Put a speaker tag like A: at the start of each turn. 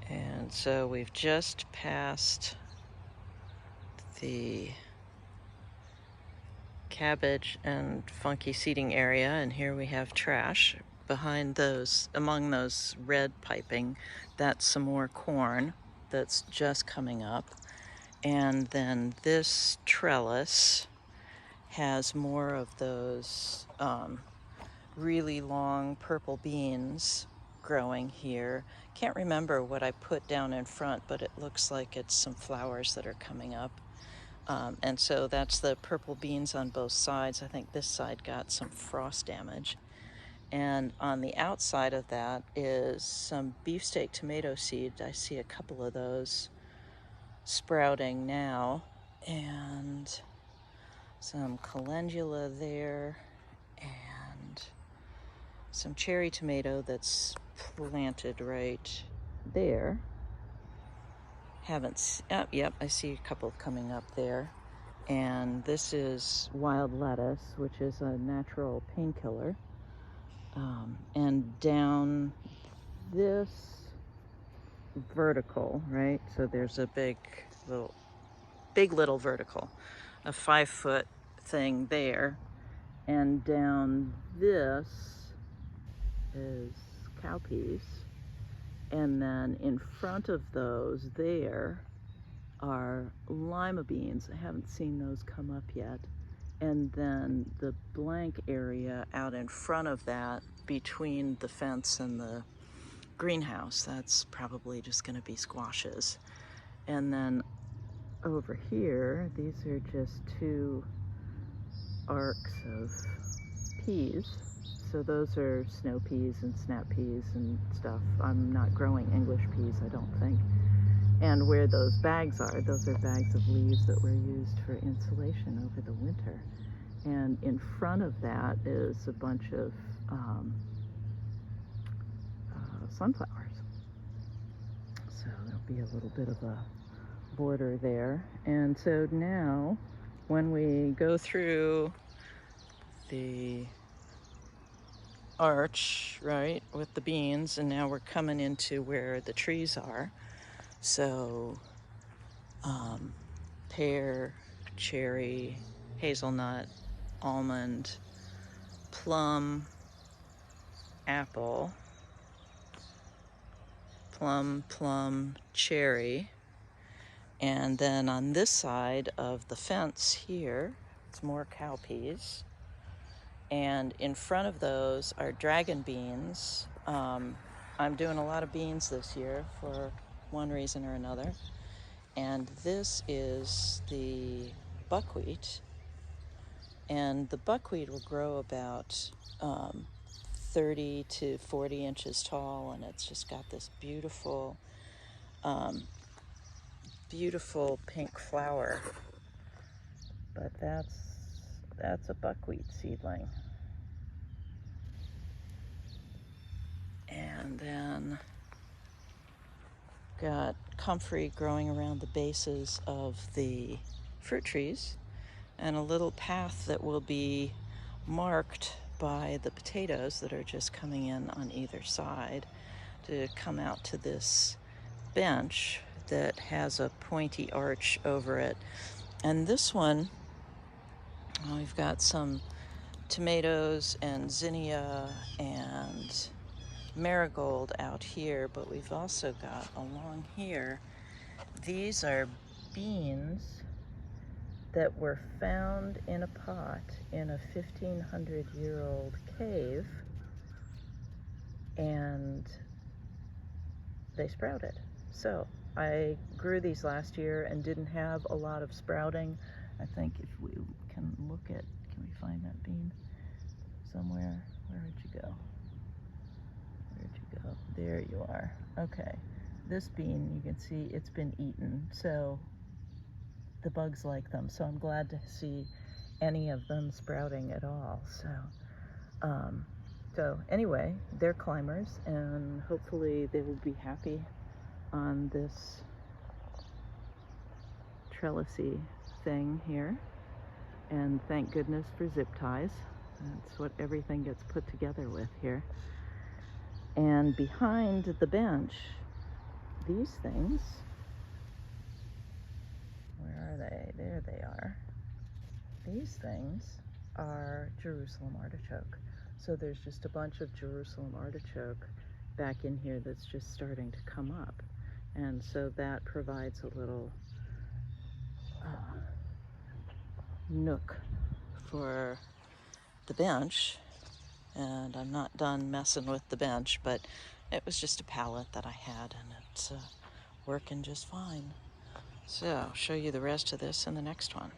A: And so we've just passed the cabbage and funky seating area, and here we have trash. Behind those, among those red piping, that's some more corn that's just coming up. And then this trellis has more of those really long purple beans growing here. Can't remember what I put down in front, but it looks like it's some flowers that are coming up. And so that's the purple beans on both sides. I think this side got some frost damage. And on the outside of that is some beefsteak tomato seed. I see a couple of those sprouting now. And some calendula there. And some cherry tomato that's planted right there. Yep, I see a couple coming up there. And this is wild lettuce, which is a natural painkiller. And down this vertical, right? So there's a big little vertical, a 5-foot thing there. And down this is cowpeas. And then in front of those there are lima beans. I haven't seen those come up yet. And then the blank area out in front of that, between the fence and the greenhouse, that's probably just going to be squashes. And then over here, these are just 2 arcs of peas. So those are snow peas and snap peas and stuff. I'm not growing English peas, I don't think. And where those bags are, those are bags of leaves that were used for insulation over the winter. And in front of that is a bunch of sunflowers. So there'll be a little bit of a border there. And so now, when we go through the arch, right, with the beans, and now we're coming into where the trees are. So pear, cherry, hazelnut, almond, plum, apple, plum, cherry. And then on this side of the fence here, it's more cowpeas. And in front of those are dragon beans. I'm doing a lot of beans this year for one reason or another. And this is the buckwheat. And the buckwheat will grow about 30 to 40 inches tall, and it's just got this beautiful pink flower. But that's a buckwheat seedling. And then got comfrey growing around the bases of the fruit trees, and a little path that will be marked by the potatoes that are just coming in on either side to come out to this bench that has a pointy arch over it. And this one, we've got some tomatoes and zinnia and marigold out here, but we've also got along here, these are beans that were found in a pot in a 1,500-year-old cave, and they sprouted. So I grew these last year and didn't have a lot of sprouting. I think if we can look at, can we find that bean somewhere? Where'd you go? There you are. Okay. This bean, you can see it's been eaten, so the bugs like them. So I'm glad to see any of them sprouting at all. So anyway, they're climbers, and hopefully they will be happy on this trellisy thing here. And thank goodness for zip ties. That's what everything gets put together with here. And behind the bench, these things, where are they? There they are. These things are Jerusalem artichoke. So there's just a bunch of Jerusalem artichoke back in here that's just starting to come up. And so that provides a little nook for the bench. And I'm not done messing with the bench, but it was just a pallet that I had, and it's working just fine. So I'll show you the rest of this in the next one.